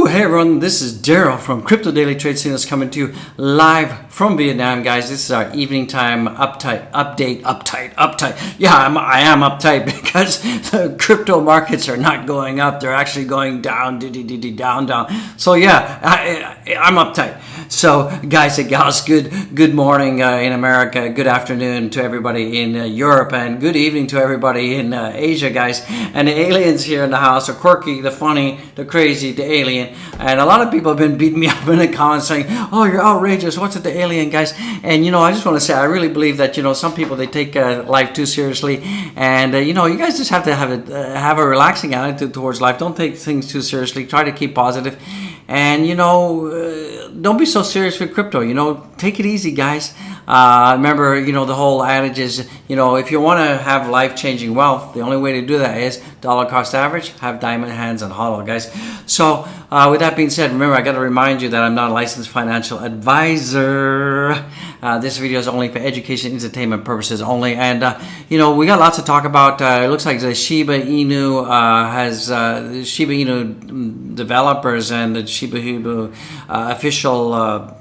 Woo! Hey everyone, this is Daryl from Crypto Daily Trade Signals coming to you live from Vietnam, guys. This is our evening time update. Yeah, I am uptight because the crypto markets are not going up; they're actually going down, down. So yeah, I'm uptight. So guys and gals, good morning in America, good afternoon to everybody in Europe, and good evening to everybody in Asia, guys. And the aliens here in the house are quirky, the funny, the crazy, the alien. And a lot of people have been beating me up in the comments saying, "Oh, you're outrageous. What's with the alien, guys?" And I just want to say, I really believe that some people, they take life too seriously, and you guys just have to have a relaxing attitude towards life. Don't take things too seriously. Try to keep positive, and don't be so serious with crypto. Take it easy, guys. Remember, the whole adage is, if you want to have life-changing wealth, the only way to do that is dollar cost average, have diamond hands and hodl, guys. So with that being said, remember, I got to remind you that I'm not a licensed financial advisor. This video is only for education, entertainment purposes only. And, we got lots to talk about. It looks like the Shiba Inu Shiba Inu developers and the Shiba Inu official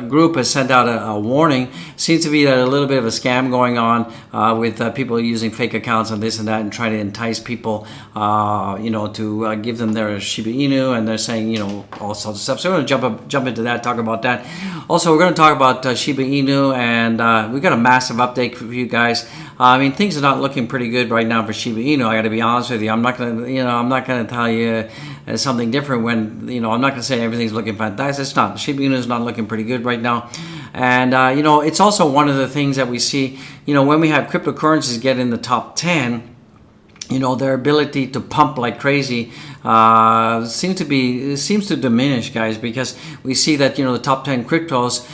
group has sent out a warning. Seems to be a little bit of a scam going on with people using fake accounts and this and that, and trying to entice people, to give them their Shiba Inu, and they're saying, all sorts of stuff. So we're going to jump into that, talk about that. Also, we're going to talk about Shiba Inu, and we got a massive update for you guys. Things are not looking pretty good right now for Shiba Inu. I got to be honest with you. I'm not going to tell you something different when, I'm not going to say everything's looking fantastic. It's not. Shiba Inu is not looking pretty good right now. And, it's also one of the things that we see, when we have cryptocurrencies get in the top 10, their ability to pump like crazy seems to diminish, guys, because we see that the top 10 cryptos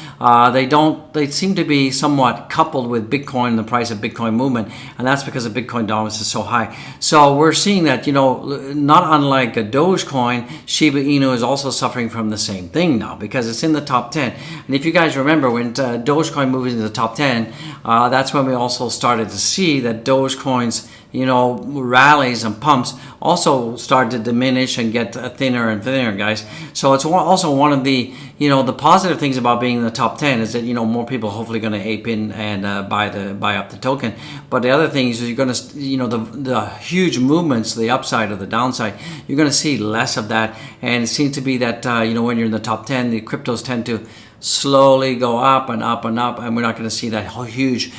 they seem to be somewhat coupled with Bitcoin and the price of Bitcoin movement, and that's because the Bitcoin dominance is so high. So we're seeing that not unlike a Dogecoin, Shiba Inu is also suffering from the same thing now because it's in the top 10. And if you guys remember, when Dogecoin moved into the top 10, that's when we also started to see that Dogecoin's rallies and pumps also start to diminish and get thinner and thinner, guys. So it's also one of the the positive things about being in the top 10 is that more people hopefully going to ape in and buy up the token. But the other thing is you're going to the huge movements, the upside or the downside, you're going to see less of that. And it seems to be that when you're in the top 10, the cryptos tend to slowly go up and up and up, and we're not going to see that huge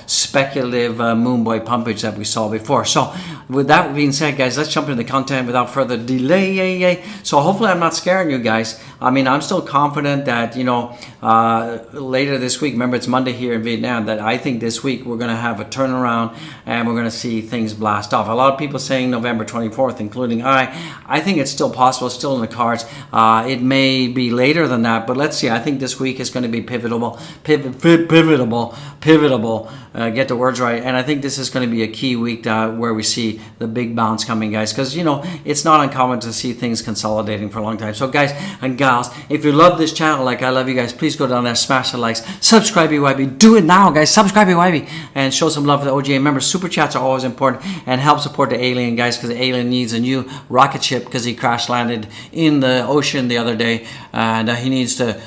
speculative moon boy pumpage that we saw before. So with that being said, guys, let's jump into the content without further delay. So hopefully I'm not scaring you guys. I'm still confident that later this week, remember it's Monday here in Vietnam, that I think this week we're going to have a turnaround and we're going to see things blast off. A lot of people saying November 24th, including I think it's still possible, it's still in the cards. It may be later than that, but let's see. I think this week is going to be pivotal. Get the words right. And I think this is going to be a key week where we see the big bounce coming, guys, because it's not uncommon to see things consolidating for a long time. So guys and gals, if you love this channel like I love you guys, please go down there, smash the likes, subscribe BYB. Do it now, guys. Subscribe BYB and show some love for the OGA. Remember, super chats are always important, and help support the alien, guys, because the alien needs a new rocket ship because he crash landed in the ocean the other day, and he needs to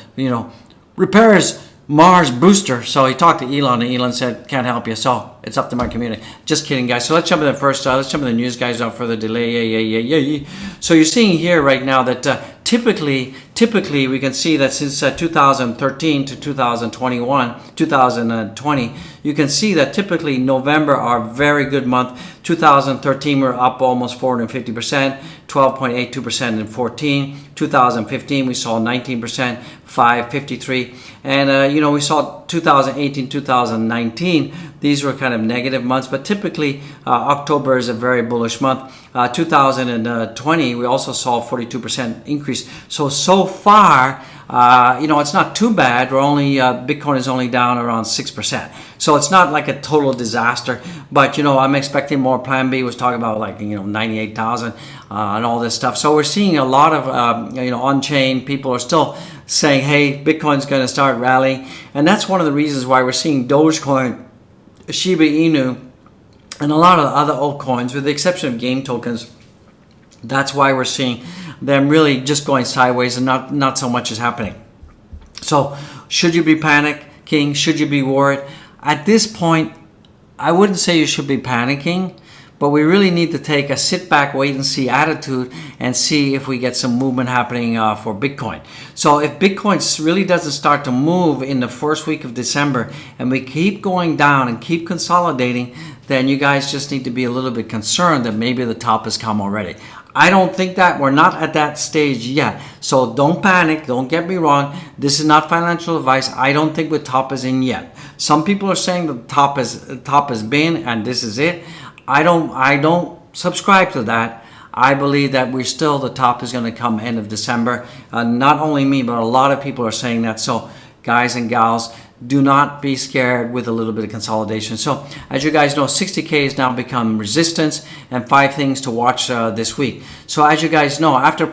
repair his Mars booster. So he talked to Elon, and Elon said, can't help you, so it's up to my community. Just kidding, guys. So let's jump into the first, let's jump into the news, guys, without further delay. So you're seeing here right now that typically we can see that since 2013 to 2020, you can see that typically November are a very good month. 2013 we're up almost 450%, 12.82% in 14. 2015 we saw 19%, 553, and we saw 2018, 2019. These were kind of negative months, but typically October is a very bullish month. 2020 we also saw a 42% increase. So far, it's not too bad. We're only Bitcoin is only down around 6%. So it's not like a total disaster, but I'm expecting more. Plan B was talking about 98,000 and all this stuff. So we're seeing a lot of on-chain people are still saying, hey, Bitcoin's going to start rallying, and that's one of the reasons why we're seeing Dogecoin, Shiba Inu, and a lot of other altcoins, with the exception of game tokens. That's why we're seeing than really just going sideways and not so much is happening. So should you be panicking? Should you be worried? At this point, I wouldn't say you should be panicking, but we really need to take a sit back, wait and see attitude and see if we get some movement happening for Bitcoin. So if Bitcoin really doesn't start to move in the first week of December and we keep going down and keep consolidating, then you guys just need to be a little bit concerned that maybe the top has come already. I don't think that. We're not at that stage yet. So don't panic. Don't get me wrong. This is not financial advice. I don't think the top is in yet. Some people are saying the top has been and this is it. I don't subscribe to that. I believe that the top is going to come end of December. Not only me, but a lot of people are saying that. So guys and gals, do not be scared with a little bit of consolidation. So as you guys know, 60K has now become resistance, and 5 things to watch this week. So as you guys know, after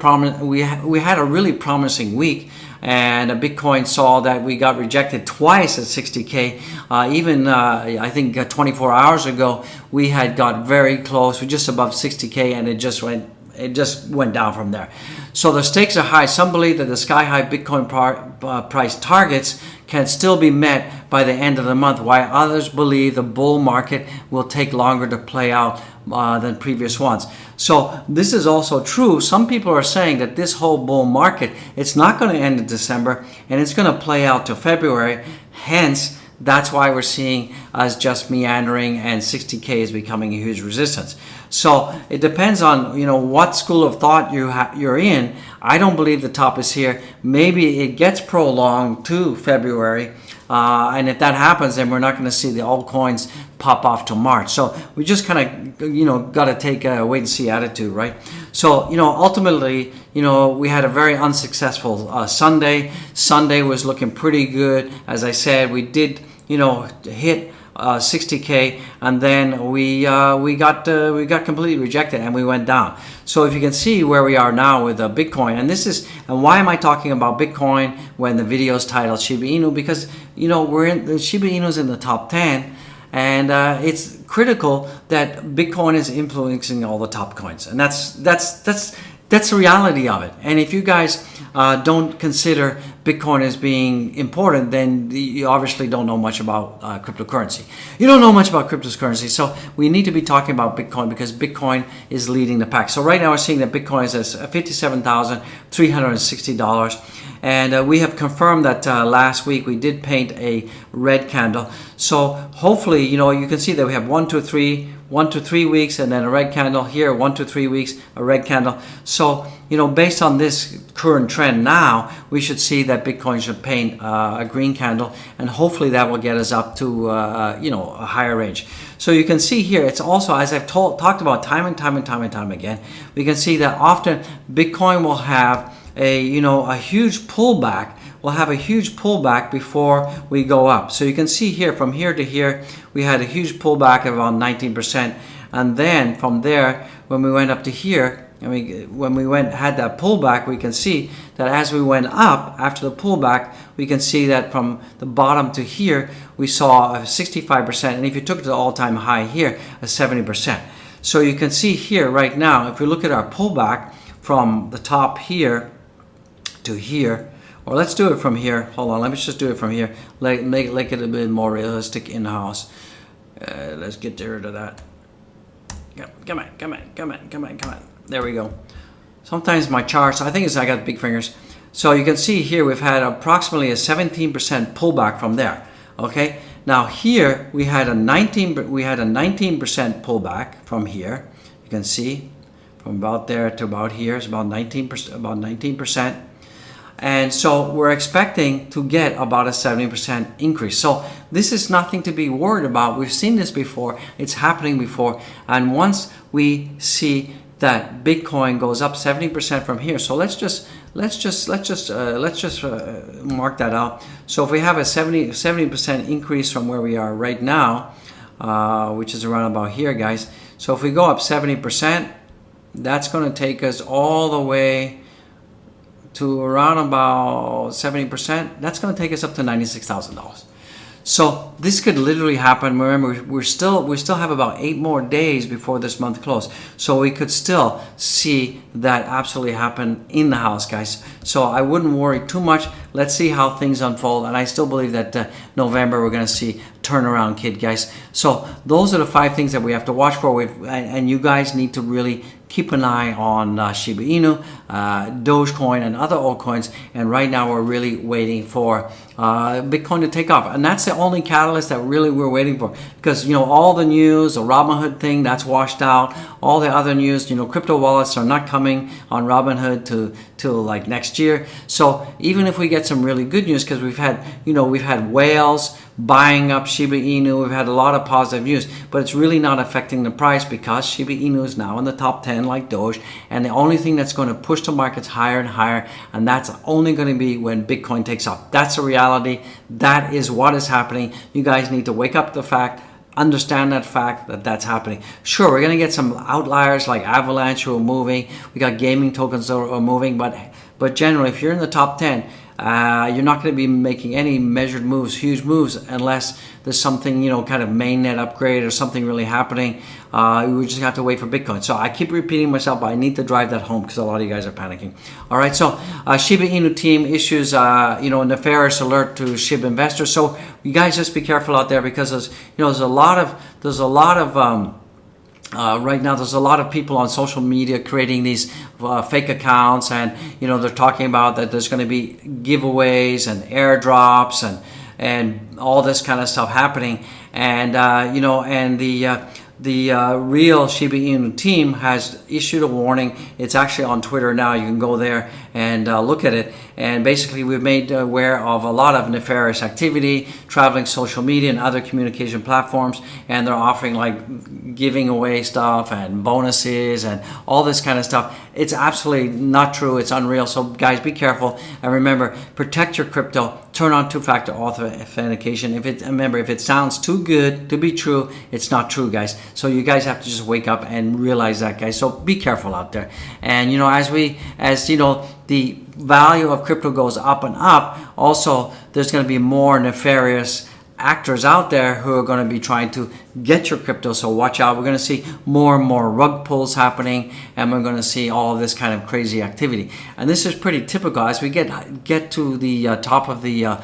we had a really promising week, and Bitcoin saw that we got rejected twice at 60K. I think 24 hours ago, we had got very close. We're just above 60K, and it just went down from there. So the stakes are high. Some believe that the sky-high Bitcoin price targets can still be met by the end of the month, while others believe the bull market will take longer to play out than previous ones. So this is also true. Some people are saying that this whole bull market, it's not going to end in December, and it's going to play out to February. Hence, that's why we're seeing us just meandering, and 60K is becoming a huge resistance. So it depends on what school of thought you're in. I don't believe the top is here. Maybe it gets prolonged to February, and if that happens, then we're not going to see the altcoins pop off to March. So we just kind of got to take a wait and see attitude, right? So ultimately, we had a very unsuccessful Sunday. Sunday was looking pretty good. As I said, we did hit 60K, and then we got completely rejected and we went down. So if you can see where we are now with Bitcoin, and why am I talking about Bitcoin when the video is titled Shiba Inu? Because we're in the Shiba Inu's in the top 10, and it's critical that Bitcoin is influencing all the top coins, and that's the reality of it. And if you guys don't consider Bitcoin as being important, then you obviously don't know much about cryptocurrency. You don't know much about cryptocurrency, so we need to be talking about Bitcoin because Bitcoin is leading the pack. So right now we're seeing that Bitcoin is at $57,360, and we have confirmed that last week we did paint a red candle. So hopefully, you can see that we have 1 to 3 weeks, and then a red candle here, 1 to 3 weeks, a red candle. So, based on this current trend now, we should see that Bitcoin should paint a green candle, and hopefully that will get us up to, a higher range. So you can see here, it's also, as I've talked about time and time again, we can see that often Bitcoin will have a huge pullback. We'll have a huge pullback before we go up. So you can see here, from here to here, we had a huge pullback of around 19%. And then from there, when we went up to here, when we had that pullback, we can see that as we went up after the pullback, we can see that from the bottom to here, we saw a 65%. And if you took it to the all-time high here, a 70%. So you can see here right now, if we look at our pullback from the top here to here, or let's do it from here. Hold on, let me just do it from here. Make it a bit more realistic in-house. Let's get rid of that. Come on. There we go. Sometimes my charts, I think I got big fingers. So you can see here we've had approximately a 17% pullback from there. Okay. Now here we had a 19% pullback from here. You can see from about there to about here is about 19%. And so we're expecting to get about a 70% increase. So this is nothing to be worried about. We've seen this before. It's happening before. And once we see that Bitcoin goes up 70% from here, so let's just mark that out. So if we have a 70% increase from where we are right now, which is around about here, guys. So if we go up 70%, that's going to take us all the way to around about 70%. That's going to take us up to $96,000. So this could literally happen. Remember, we still have about 8 more days before this month close. So we could still see that absolutely happen in the house, guys. So I wouldn't worry too much. Let's see how things unfold. And I still believe that November we're going to see turnaround, kid, guys. So those are the 5 things that we have to watch for. And you guys need to really keep an eye on Shiba Inu, Dogecoin, and other altcoins. And right now we're really waiting for Bitcoin to take off. And that's the only catalyst that really we're waiting for. Because, all the news, the Robinhood thing, that's washed out. All the other news, crypto wallets are not coming on Robinhood till like next year. So even if we get some really good news, because we've had whales buying up Shiba Inu, we've had a lot of positive news, but it's really not affecting the price because Shiba Inu is now in the top 10 like Doge, and the only thing that's going to push the markets higher and higher, and that's only going to be when Bitcoin takes off. That's the reality. That is what is happening. You guys need to wake up to the fact, understand that fact that that's happening. Sure, we're going to get some outliers like Avalanche who are moving. We got gaming tokens that are moving, but generally, if you're in the top 10, you're not going to be making any measured moves, huge moves, unless there's something, kind of mainnet upgrade or something really happening. We just have to wait for Bitcoin. So I keep repeating myself, but I need to drive that home because a lot of you guys are panicking. All right, so Shiba Inu team issues, a nefarious alert to Shiba investors. So you guys just be careful out there because there's a lot of right now there's a lot of people on social media creating these fake accounts, and they're talking about that there's going to be giveaways and airdrops and all this kind of stuff happening, and the real Shiba Inu team has issued a warning. It's actually on Twitter now. You can go there and look at it. And basically, we've made aware of a lot of nefarious activity, traveling social media and other communication platforms, and they're offering like giving away stuff and bonuses and all this kind of stuff. It's absolutely not true. It's unreal. So guys, be careful. And remember, protect your crypto. Turn on two-factor authentication. If it sounds too good to be true, it's not true, guys. So you guys have to just wake up and realize that, guys. So be careful out there. And as the value of crypto goes up and up, also there's going to be more nefarious actors out there who are going to be trying to get your crypto. So watch out. We're going to see more and more rug pulls happening, and we're going to see all of this kind of crazy activity. And this is pretty typical as we get to the top of the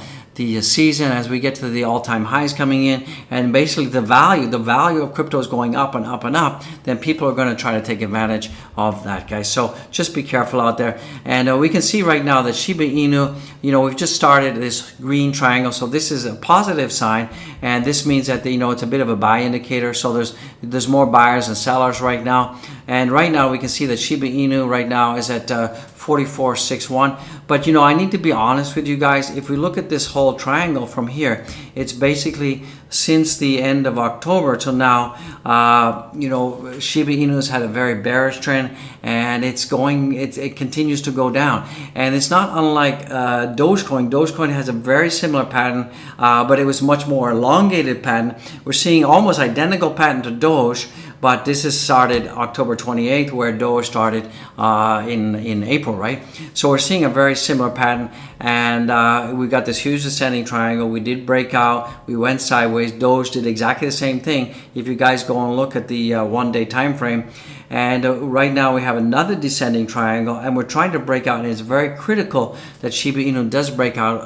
season, as we get to the all-time highs coming in, and basically the value of crypto is going up and up and up, then people are going to try to take advantage of that, guys. So just be careful out there. And we can see right now that Shiba Inu, we've just started this green triangle, so this is a positive sign, and this means that it's a bit of a buy indicator. So there's more buyers and sellers right now, and right now we can see that Shiba Inu right now is at 44.61. But I need to be honest with you guys. If we look at this whole triangle from here, it's basically since the end of October till now, Shiba Inu has had a very bearish trend, and it continues to go down. And it's not unlike Dogecoin. Dogecoin has a very similar pattern, but it was much more elongated pattern. We're seeing almost identical pattern to Doge, but this is started October 28th, where Doge started in April, right? So we're seeing a very similar pattern, and we got this huge descending triangle. We did break out. We went sideways. Doge did exactly the same thing. If you guys go and look at the one-day time frame, and right now we have another descending triangle, and we're trying to break out, and it's very critical that Shiba Inu does break out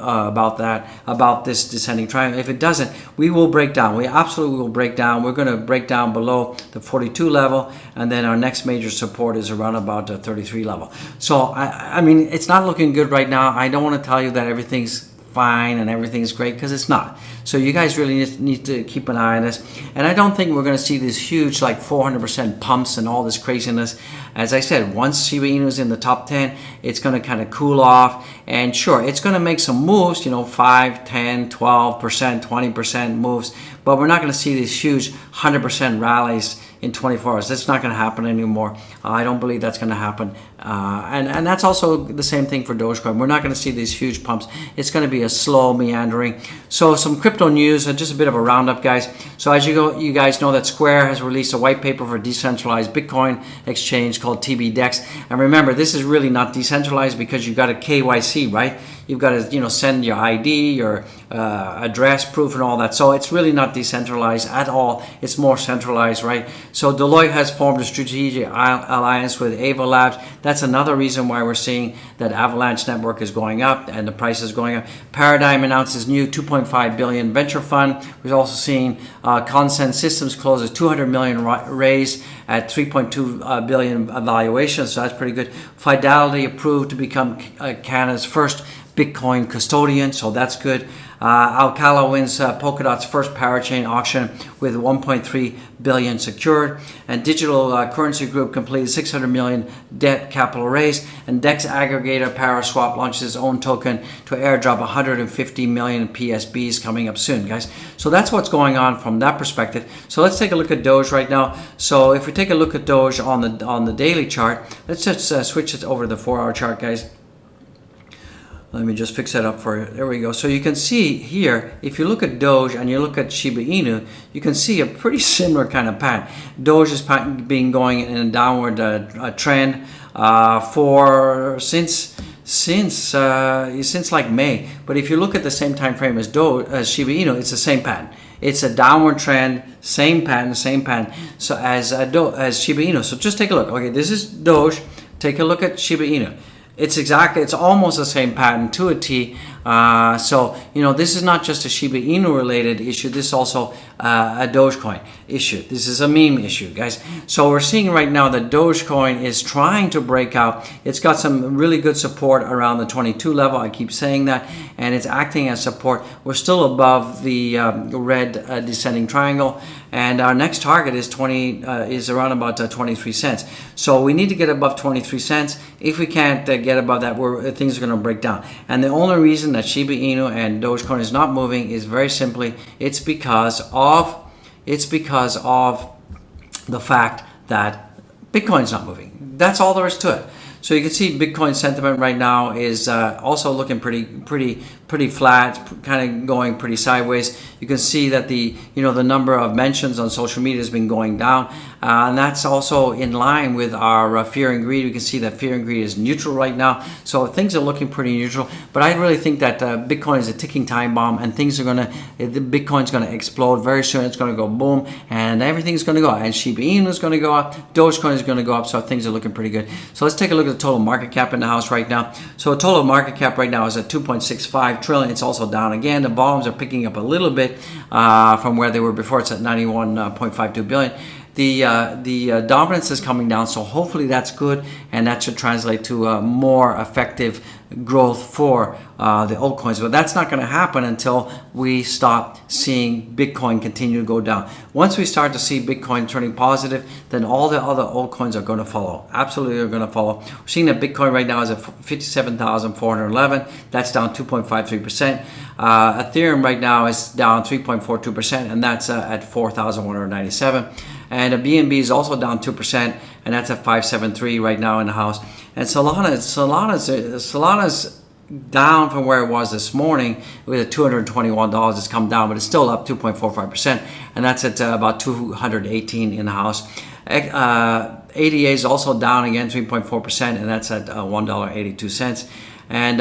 about this descending triangle. If it doesn't, we will break down. We absolutely will break down. We're going to break down below the 42 level, and then our next major support is around about the 33 level. So I mean, it's not looking good right now. I don't want to tell you that everything's fine and everything's great, because it's not. So you guys really need to keep an eye on this. And I don't think we're going to see these huge like 400% pumps and all this craziness. As I said, once Shiba Inu is in the top 10, it's going to kind of cool off. And sure, it's going to make some moves, 5, 10, 12%, 20% moves. But we're not going to see these huge 100% rallies in 24 hours. That's not going to happen anymore. I don't believe that's going to happen. And that's also the same thing for Dogecoin. We're not going to see these huge pumps. It's going to be a slow meandering. So some crypto news, just a bit of a roundup, guys. So as you guys know that Square has released a white paper for decentralized Bitcoin exchange called TBDEX. And remember, this is really not decentralized because you've got a KYC, right? You've got to send your ID, your address proof and all that. So it's really not decentralized at all. It's more centralized, right? So Deloitte has formed a strategic alliance with Ava Labs. That's another reason why we're seeing that Avalanche Network is going up and the price is going up. Paradigm announces new 2.5 billion venture fund. We're also seeing Consent Systems close a 200 million raise at 3.2 billion valuation. So that's pretty good. Fidelity approved to become Canada's first Bitcoin custodian, so that's good. Alcala wins Polkadot's first parachain auction with 1.3 billion secured, and Digital Currency Group completed 600 million debt capital raise, and DEX aggregator Paraswap launches its own token to airdrop 150 million PSBs coming up soon, guys. So that's what's going on from that perspective. So let's take a look at Doge right now. So if we take a look at Doge on the daily chart, let's just switch it over to the 4-hour chart, guys. Let me just fix that up for you. There we go. So you can see here, if you look at Doge and you look at Shiba Inu, you can see a pretty similar kind of pattern. Doge has been going in a downward trend for since like May. But if you look at the same time frame as Shiba Inu, it's the same pattern. It's a downward trend, same pattern. So as Shiba Inu. So just take a look. Okay, this is Doge. Take a look at Shiba Inu. It's almost the same pattern to a T. So, this is not just a Shiba Inu related issue. This is also a Dogecoin issue. This is a meme issue, guys. So we're seeing right now that Dogecoin is trying to break out. It's got some really good support around the 22 level. I keep saying that, and it's acting as support. We're still above the red descending triangle, and our next target is around about 23 cents. So we need to get above 23 cents. If we can't get above that, things are going to break down. And the only reason that Shiba Inu and Dogecoin is not moving is very simply it's because of the fact that Bitcoin's not moving. That's all there is to it. So you can see Bitcoin sentiment right now is also looking pretty flat, kind of going pretty sideways. You can see that the number of mentions on social media has been going down, and that's also in line with our fear and greed. You can see that fear and greed is neutral right now, so things are looking pretty neutral. But I really think that Bitcoin is a ticking time bomb, and Bitcoin's going to explode very soon. It's going to go boom, and everything's going to go up. And Shiba Inu is going to go up, Dogecoin is going to go up, so things are looking pretty good. So let's take a look at the total market cap in the house right now. So the total market cap right now is at 2.65 trillion. It's also down again. The volumes are picking up a little bit from where they were before. It's at 91.52 billion. The dominance is coming down, so hopefully that's good, and that should translate to a more effective growth for the altcoins. But that's not going to happen until we stop seeing Bitcoin continue to go down. Once we start to see Bitcoin turning positive, then all the other altcoins are going to follow. Absolutely are going to follow. We're seeing that Bitcoin right now is at 57,411. That's down 2.53%. Ethereum right now is down 3.42%, and that's at 4,197. And a BNB is also down 2%, and that's at 573 right now in the house. And Solana's down from where it was this morning. It was at $221. It's come down, but it's still up 2.45%, and that's at about 218 in the house. ADA is also down again 3.4%, and that's at $1.82. And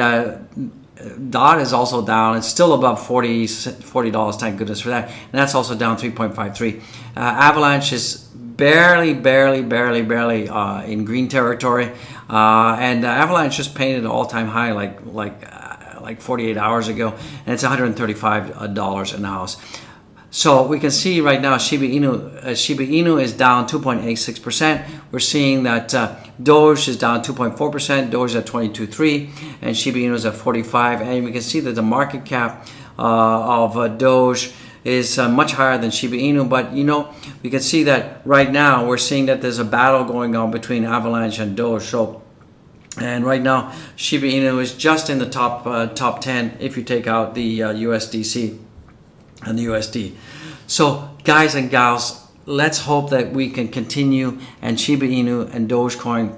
DOT is also down. It's still above $40. Thank goodness for that. And that's also down 3.53. Avalanche is barely in green territory. And Avalanche just painted an all-time high like 48 hours ago, and it's $135 in the house. So we can see right now Shiba Inu is down 2.86%. We're seeing that Doge is down 2.4%. Doge is at 22.3, and Shiba Inu is at 45. And we can see that the market cap of Doge is much higher than Shiba Inu. But we can see that right now we're seeing that there's a battle going on between Avalanche and Doge. So, and right now Shiba Inu is just in the top 10 if you take out the USDC and the USD. So guys and gals, let's hope that we can continue, and Shiba Inu and Dogecoin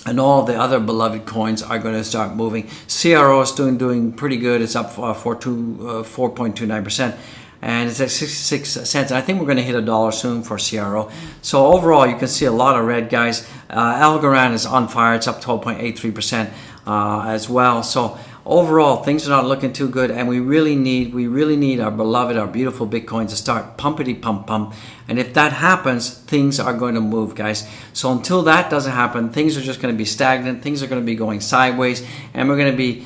and all the other beloved coins are going to start moving. CRO is doing pretty good. It's up 4.29%. And it's at 66 cents. I think we're going to hit $1 soon for CRO. So overall, you can see a lot of red, guys. Algorand is on fire. It's up 12.83% as well. So overall, things are not looking too good, and we really need our beloved, our beautiful Bitcoin to start pumpity pump. And if that happens, things are going to move, guys. So until that doesn't happen, things are just going to be stagnant. Things are going to be going sideways, and we're going to be,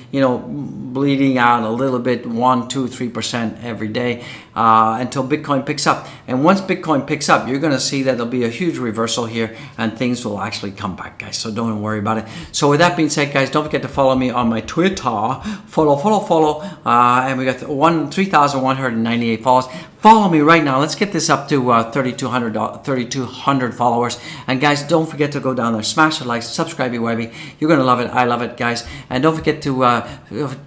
bleeding out a little bit, 1, 2, 3% every day until Bitcoin picks up. And once Bitcoin picks up, you're going to see that there'll be a huge reversal here, and things will actually come back, guys. So don't worry about it. So with that being said, guys, don't forget to follow me on my Twitter. Follow. And we got 3,198 followers. Follow me right now. Let's get this up to 3,200 followers. And guys, don't forget to go down there, smash the like, subscribe, Webby. You're gonna love it. I love it, guys. And don't forget to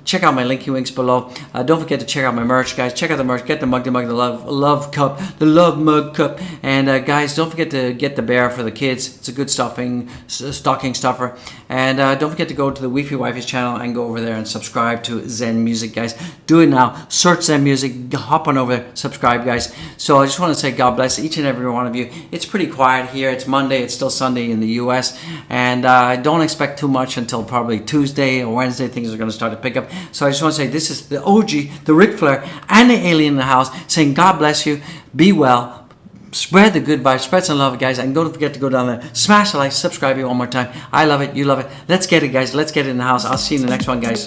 check out my linky links below. Don't forget to check out my merch, guys. Check out the merch. Get the mug, the love cup, the love mug cup. And guys, don't forget to get the bear for the kids. It's a good stocking stuffer. And don't forget to go to the Wi-Fi Wifey's channel and go over there and subscribe to Zen Music, guys. Do it now. Search Zen Music. Hop on over there. Subscribe, guys. So I just want to say God bless each and every one of you. It's pretty quiet here. It's Monday. It's still Sunday in the U.S. And I don't expect too much until probably Tuesday or Wednesday. Things are going to start to pick up. So I just want to say this is the OG, the Ric Flair, and the alien in the house saying God bless you. Be well. Spread the good vibes, spread some love, guys, and don't forget to go down there, smash the like, subscribe one more time. I love it, you love it. Let's get it, guys. Let's get it in the house. I'll see you in the next one, guys.